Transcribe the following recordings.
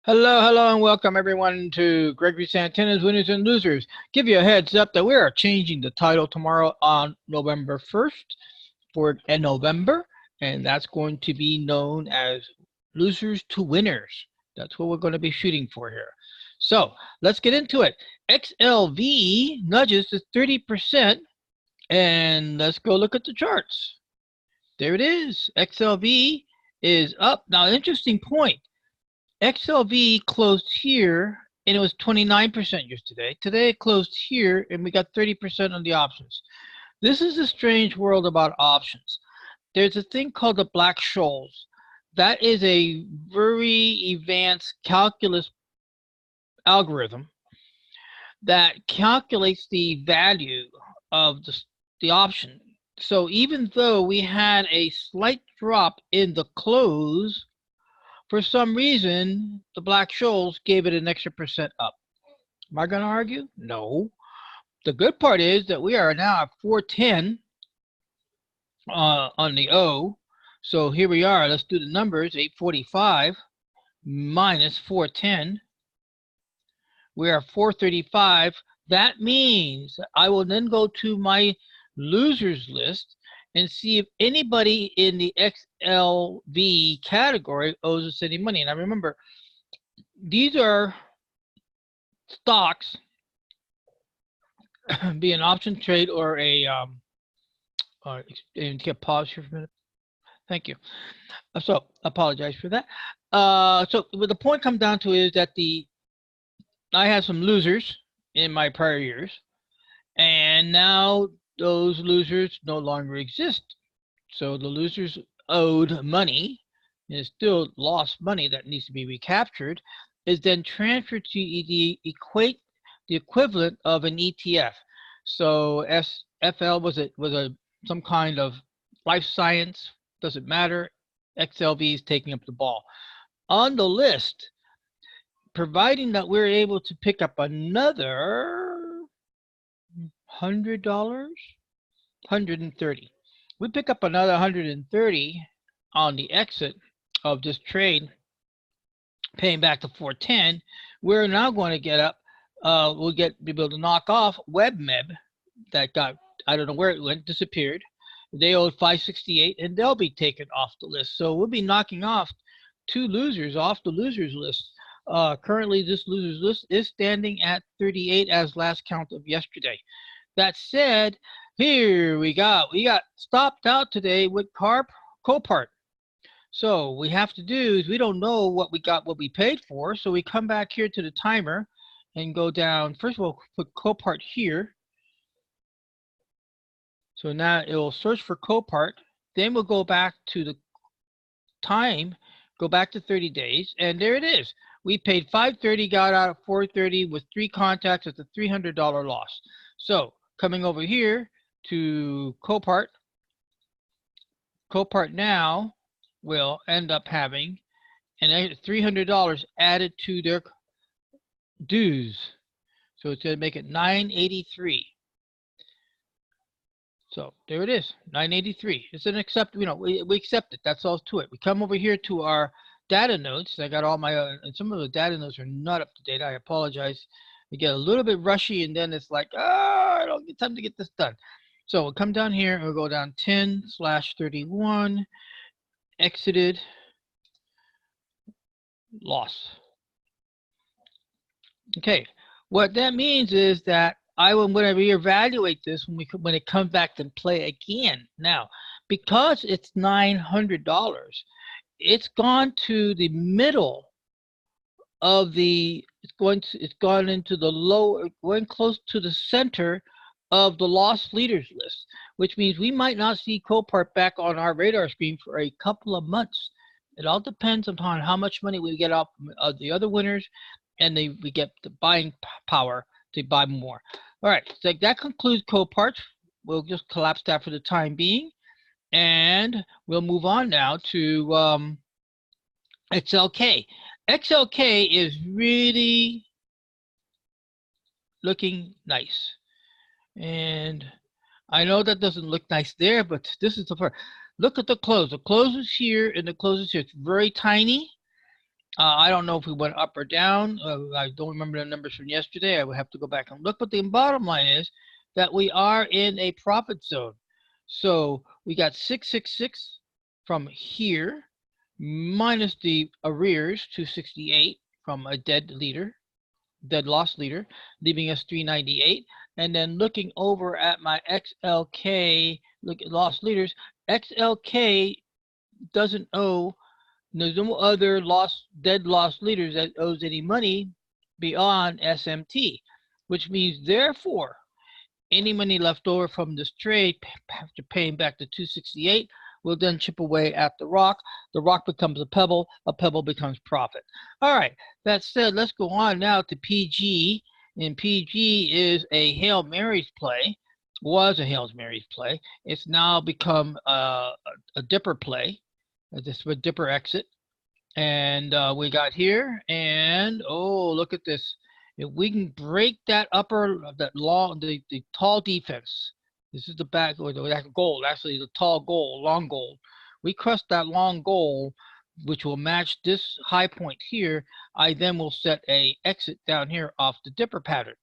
Hello, hello, and welcome everyone to Gregory Santana's Winners and Losers. Give you a heads up that we are changing the title tomorrow on November 1st for November, and that's going to be known as Losers to Winners. That's what we're going to be shooting for here. So let's get into it. XLV nudges to 30%, and let's go look at the charts. There it is. XLV is up. Now, interesting point. XLV closed here and it was 29% yesterday. Today it closed here and we got 30% on the options. This is a strange world about options. There's a thing called the Black-Scholes. That is a very advanced calculus algorithm that calculates the value of the option. So even though we had a slight drop in the close, for some reason, the Black-Scholes gave it an extra percent up. Am I going to argue? No. The good part is that we are now at 410 on the O. So here we are. Let's do the numbers. 845 minus 410. We are 435. That means I will then go to my losers list and see if anybody in the XLV category owes us any money. And I remember, these are stocks, be an option trade or a, and get pause here for a minute. Thank you. So apologize for that. So what the point comes down to is that I had some losers in my prior years, and now those losers no longer exist. So the losers owed money, and it's still lost money that needs to be recaptured, is then transferred to the equivalent of an ETF. So FL was some kind of life science, doesn't matter. XLV is taking up the ball. On the list, providing that we're able to pick up another $100, 130. We pick up another 130 on the exit of this trade, paying back to 410. We're now going to get up. We'll be able to knock off WebMeb that got, I don't know where it went, disappeared. They owed 568, and they'll be taken off the list. So we'll be knocking off two losers off the losers list. Currently, this losers list is standing at 38 as last count of yesterday. That said, here we got stopped out today with Copart. So we have to do is we don't know what we paid for. So we come back here to the timer and go down. First of all, put Copart here. So now it will search for Copart. Then we'll go back to the time, go back to 30 days, and there it is. We paid $530, got out at $430 with 3 contacts at the $300 loss. So coming over here to Copart now will end up having an $300 added to their dues. So it's going to make it $983. So there it is, $983. It's an accept, we accept it. That's all to it. We come over here to our data notes. I got all my, and some of the data notes are not up to date. I apologize. We get a little bit rushy, and then it's like, I don't get time to get this done. So we'll come down here and we'll go down 10/31, exited, loss. Okay, what that means is that I will reevaluate this when it comes back to play again. Now, because it's $900, it's gone to the middle of the, it's gone into the lower, going close to the center of the lost leaders list, which means we might not see Copart back on our radar screen for a couple of months. It all depends upon how much money we get off of the other winners, and we get the buying power to buy more. All right, so that concludes Copart. We'll just collapse that for the time being, and we'll move on now to XLK. XLK is really looking nice, and I know that doesn't look nice there, but this is the part. Look at the close. The close is here, and the close is here. It's very tiny. I don't know if we went up or down. I don't remember the numbers from yesterday. I would have to go back and look. But the bottom line is that we are in a profit zone. So we got 666 from here, minus the arrears, 268 from a dead loss leader, leaving us 398. And then looking over at my XLK, look at lost leaders, XLK doesn't owe. There's no other dead lost leaders that owes any money beyond SMT, which means therefore any money left over from this trade after paying back the 268 will then chip away at the rock. The rock becomes a pebble becomes profit. All right, that said, let's go on now to PG. And PG is a Hail Mary's play, was a Hail Mary's play. It's now become a dipper play. This is a dipper exit. And we got here, and oh, look at this. If we can break that the tall defense, this is the back, or that goal, actually the tall goal, long goal. We crushed that long goal, which will match this high point here. I then will set a exit down here off the dipper pattern.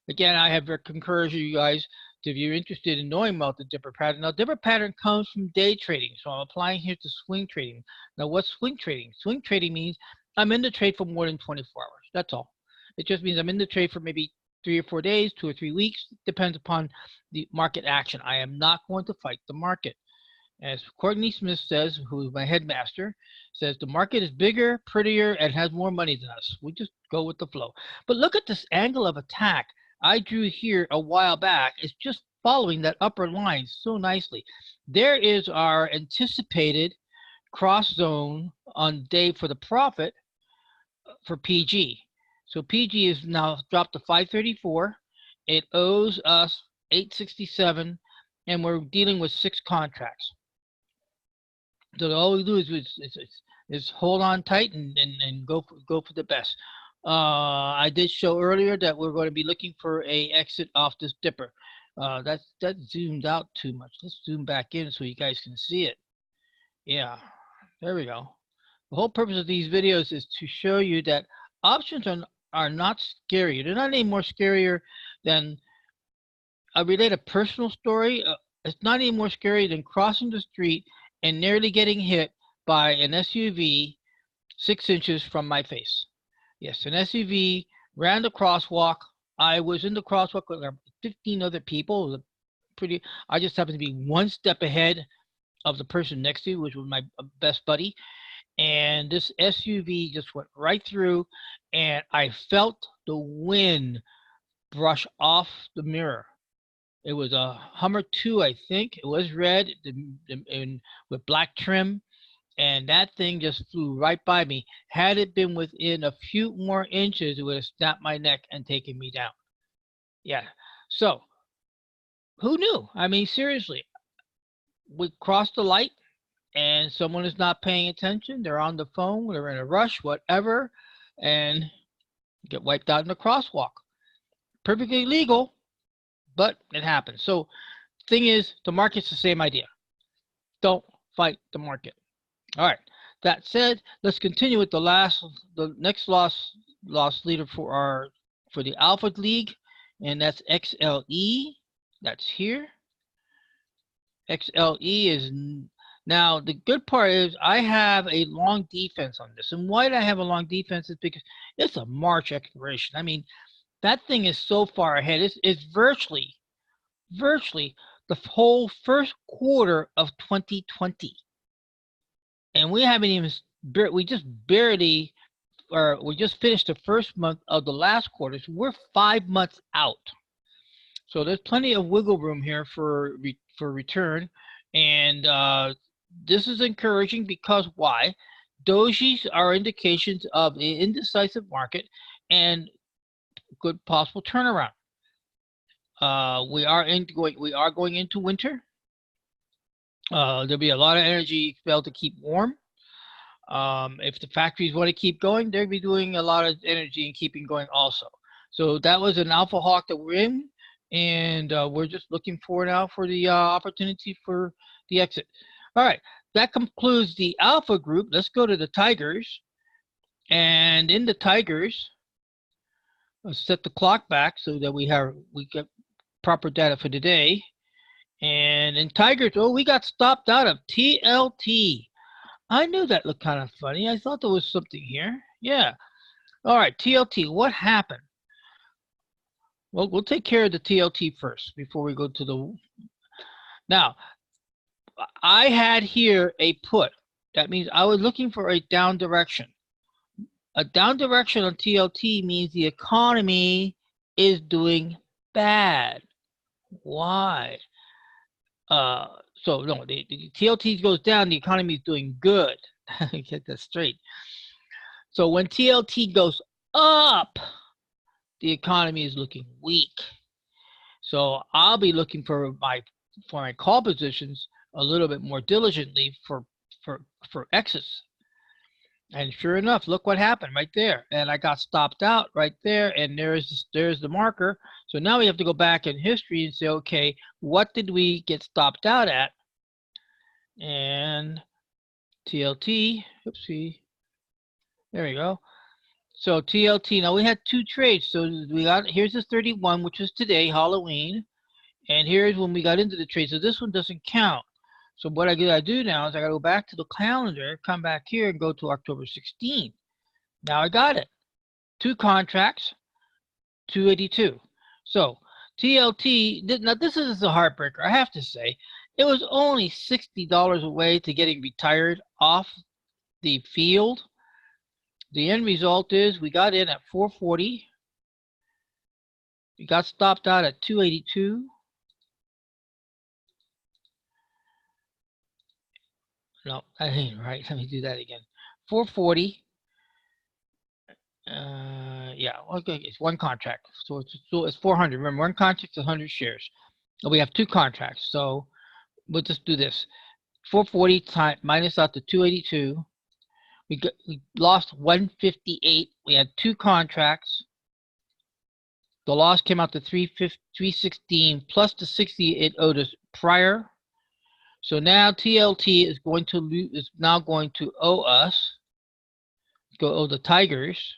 Again, I have encouraged you guys to, if you're interested in knowing about the dipper pattern. Now, dipper pattern comes from day trading, so I'm applying here to swing trading. Now, what's swing trading? Swing trading means I'm in the trade for more than 24 hours. That's all. It just means I'm in the trade for maybe 3 or 4 days, 2 or 3 weeks. Depends upon the market action. I am not going to fight the market. As Courtney Smith says, who is my headmaster, says the market is bigger, prettier, and has more money than us. We just go with the flow. But look at this angle of attack I drew here a while back. It's just following that upper line so nicely. There is our anticipated cross zone on day for the profit for PG. So PG is now dropped to 534. It owes us 867, and we're dealing with 6 contracts. So all we do is hold on tight and go for the best. I did show earlier that we're going to be looking for a exit off this dipper. That zoomed out too much. Let's zoom back in so you guys can see it. Yeah, there we go. The whole purpose of these videos is to show you that options are not scary. They're not any more scarier than, I'll relate a personal story. It's not any more scary than crossing the street and nearly getting hit by an SUV 6 inches from my face. Yes, an SUV ran the crosswalk. I was in the crosswalk with 15 other people. I just happened to be one step ahead of the person next to me, which was my best buddy. And this SUV just went right through, and I felt the wind brush off the mirror. It was a Hummer 2, I think. It was red and with black trim, and that thing just flew right by me. Had it been within a few more inches, it would have snapped my neck and taken me down. Yeah. So, who knew? I mean, seriously. We crossed the light, and someone is not paying attention. They're on the phone. They're in a rush, whatever, and get wiped out in the crosswalk. Perfectly legal, but it happens. So, thing is, the market's the same idea. Don't fight the market. All right. That said, let's continue with the next loss leader for the Alpha League, and that's XLE. That's here. XLE is now, the good part is I have a long defense on this. And why do I have a long defense is because it's a March expiration. I mean, that thing is so far ahead. It's virtually the whole first quarter of 2020. And we haven't even, we just finished the first month of the last quarter. So we're 5 months out. So there's plenty of wiggle room here for return. And this is encouraging because why? Dojis are indications of the indecisive market and good possible turnaround. We are going into winter. There'll be a lot of energy to keep warm. If the factories want to keep going, they'll be doing a lot of energy and keeping going also. So that was an Alpha Hawk that we're in, and we're just looking forward now for the opportunity for the exit. All right, that concludes the Alpha group. Let's go to the Tigers. And in the Tigers, let's set the clock back so that we get proper data for today. And in Tigers, oh, we got stopped out of TLT. I knew that looked kind of funny. I thought there was something here. Yeah. All right, TLT, what happened? Well, we'll take care of the TLT first before we go to the... Now, I had here a put. That means I was looking for a down direction. A down direction on TLT means the economy is doing bad. Why? So no, the TLT goes down, the economy is doing good. Get that straight. So when TLT goes up, the economy is looking weak. So I'll be looking for my call positions a little bit more diligently for X's. And sure enough, look what happened right there. And I got stopped out right there, and there's the marker. So now we have to go back in history and say, okay, what did we get stopped out at? And TLT, oopsie, there we go. So TLT, now we had two trades. So here's the 31, which was today, Halloween. And here's when we got into the trade. So this one doesn't count. So what I gotta do now is I gotta go back to the calendar, come back here and go to October 16th. Now I got it. Two contracts, 282. So TLT, now this is a heartbreaker, I have to say. It was only $60 away to getting retired off the field. The end result is we got in at 440. We got stopped out at 282. No, that ain't right. Let me do that again. 440. Yeah, okay, it's one contract. So it's 400. Remember, one contract is 100 shares. And we have two contracts. So we'll just do this. 440 minus out the 282. We lost 158. We had two contracts. The loss came out to 316 plus the 60 it owed us prior. So now TLT is now going to owe us, owe the Tigers,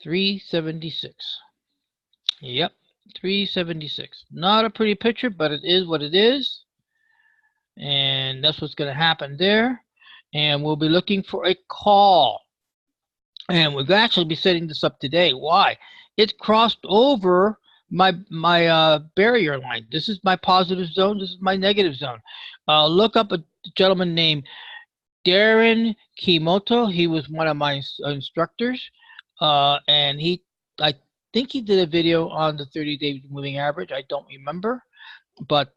376. Yep, 376. Not a pretty picture, but it is what it is. And that's what's going to happen there. And we'll be looking for a call. And we'll actually be setting this up today. Why? It's crossed over my barrier line. This is my positive zone. This is my negative zone. Look up a gentleman named Darren Kimoto. He was one of my instructors, and I think he did a video on the 30-day moving average. I don't remember, but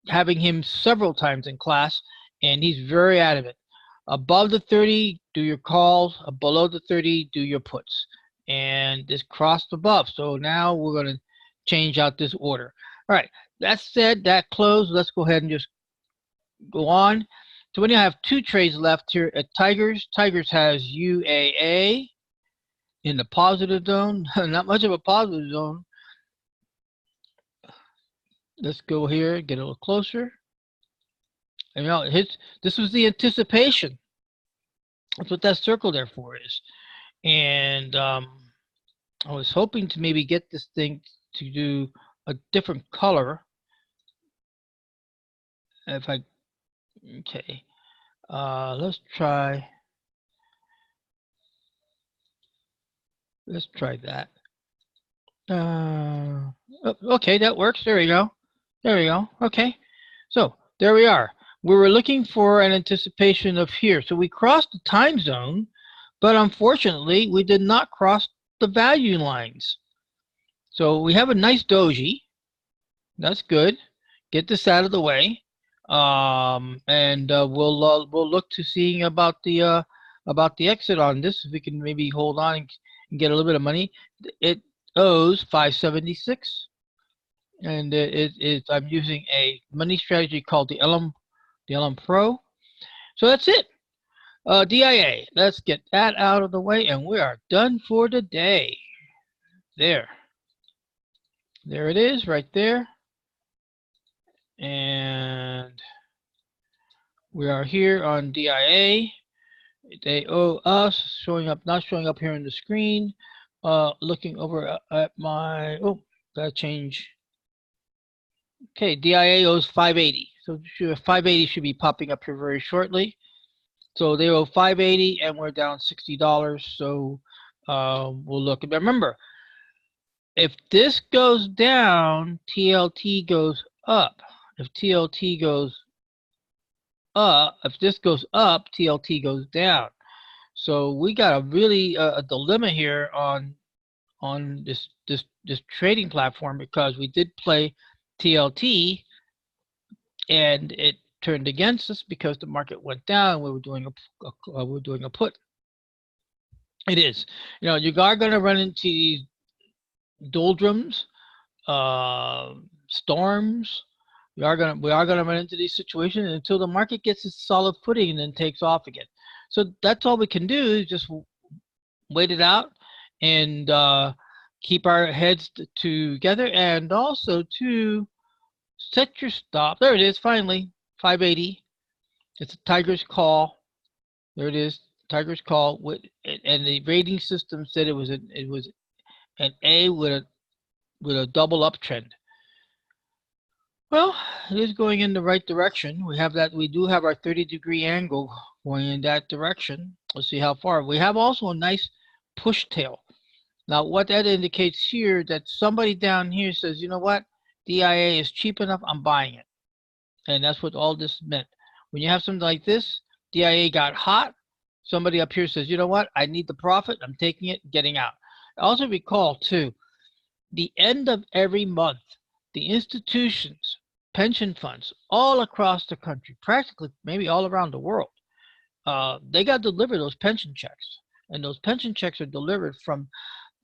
having him several times in class, and he's very adamant. Above the 30, do your calls. Below the 30, do your puts. And this crossed above. So now we're going to change out this order. All right. That said, that closed. Let's go ahead and just go on. So we now have two trades left here at Tigers. Tigers has UAA in the positive zone. Not much of a positive zone. Let's go here, get a little closer. And you know, this was the anticipation. That's what that circle there for is. And I was hoping to maybe get this thing to do a different color. Okay, let's try that. Okay, that works. There we go. Okay, so there we are. We were looking for an anticipation of here. So we crossed the time zone, but unfortunately, we did not cross the value lines. So we have a nice doji. That's good. Get this out of the way, and we'll look to seeing about the exit on this. If we can maybe hold on and get a little bit of money. It owes 576, and I'm using a money strategy called the LM Pro. So that's it. DIA. Let's get that out of the way, and we are done for the day. There it is, right there. And we are here on DIA, They owe us, showing up, not showing up here on the screen. Looking over at my, oh, gotta change. Okay, DIA owes 580. So 580 should be popping up here very shortly. So they owe 580 and we're down $60. So we'll look. Remember, if this goes down, TLT goes up. If TLT goes up, if this goes up, TLT goes down. So we got a really a dilemma here on this trading platform, because we did play TLT and it turned against us because the market went down. We were doing a put. It is, you know, you are going to run into these doldrums, storms. We are gonna run into these situations until the market gets its solid footing and then takes off again. So that's all we can do, is just wait it out and keep our heads together, and also to set your stop. There it is, finally, 580. It's a tiger's call. There it is, tiger's call. And the rating system said it was an A with a double uptrend. Well, it is going in the right direction. We do have our 30-degree angle going in that direction. Let's see how far. We have also a nice push tail. Now, what that indicates here, that somebody down here says, you know what, DIA is cheap enough, I'm buying it. And that's what all this meant. When you have something like this, DIA got hot, somebody up here says, you know what, I need the profit, I'm taking it, getting out. Also recall, too, the end of every month, the institutions, pension funds all across the country, practically maybe all around the world, they got to deliver those pension checks. And those pension checks are delivered from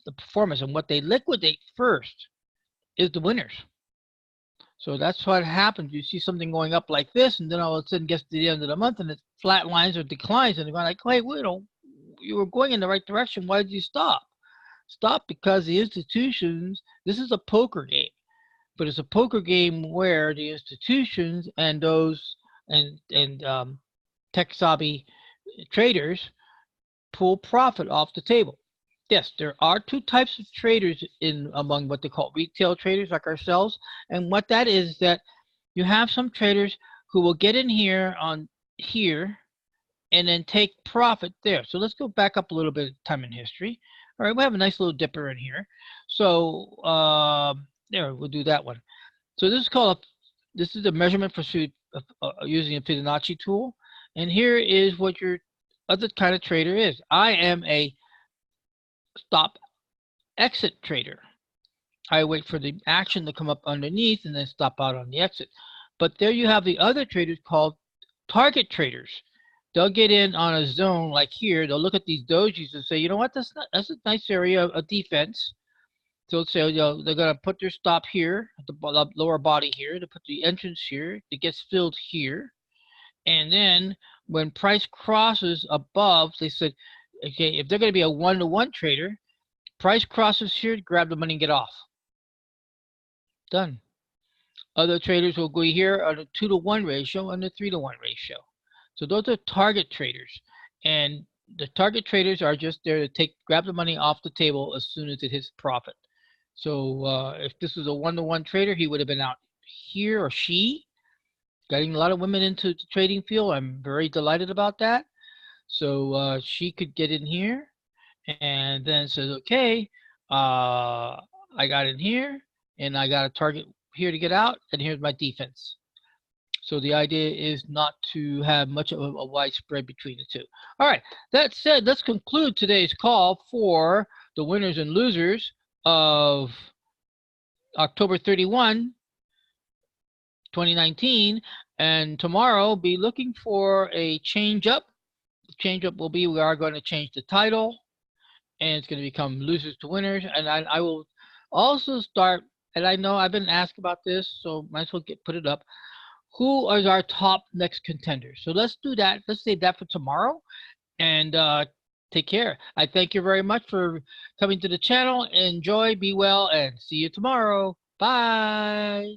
the performance. And what they liquidate first is the winners. So that's what happens. You see something going up like this, and then all of a sudden gets to the end of the month and it flat lines or declines. And they're going like, wait, you were going in the right direction. Why did you stop? Stop because the institutions, this is a poker game. But it's a poker game where the institutions and those tech savvy traders pull profit off the table. Yes, there are two types of traders among what they call retail traders like ourselves. And what that is that you have some traders who will get in here on here and then take profit there. So let's go back up a little bit of time in history. All right, we have a nice little dipper in here. So there, we'll do that one. So this is a measurement for using a Fibonacci tool. And here is what your other kind of trader is. I am a stop exit trader. I wait for the action to come up underneath and then stop out on the exit. But there you have the other traders called target traders. They'll get in on a zone like here. They'll look at these dojis and say, you know what, that's a nice area of defense. So let's say, you know, they're going to put their stop here at the lower body here. They put the entrance here. It gets filled here. And then when price crosses above, they said, okay, if they're going to be a one-to-one trader, price crosses here, grab the money and get off. Done. Other traders will go here on a 2-to-1 ratio and a 3-to-1 ratio. So those are target traders. And the target traders are just there to grab the money off the table as soon as it hits profit. So if this was a one-to-one trader, he would have been out here, or she, getting a lot of women into the trading field. I'm very delighted about that. So she could get in here and then says, okay, I got in here and I got a target here to get out, and here's my defense. So the idea is not to have much of a wide spread between the two. All right, that said, let's conclude today's call for the winners and losers of October 31, 2019. And tomorrow, be looking for a change up. The change up will be, we are going to change the title, and it's going to become losers to winners. And I will also start, and I know I've been asked about this, so might as well put it up. Who is our top next contenders? So let's do that. Let's save that for tomorrow. And take care. I thank you very much for coming to the channel. Enjoy, be well, and see you tomorrow. Bye.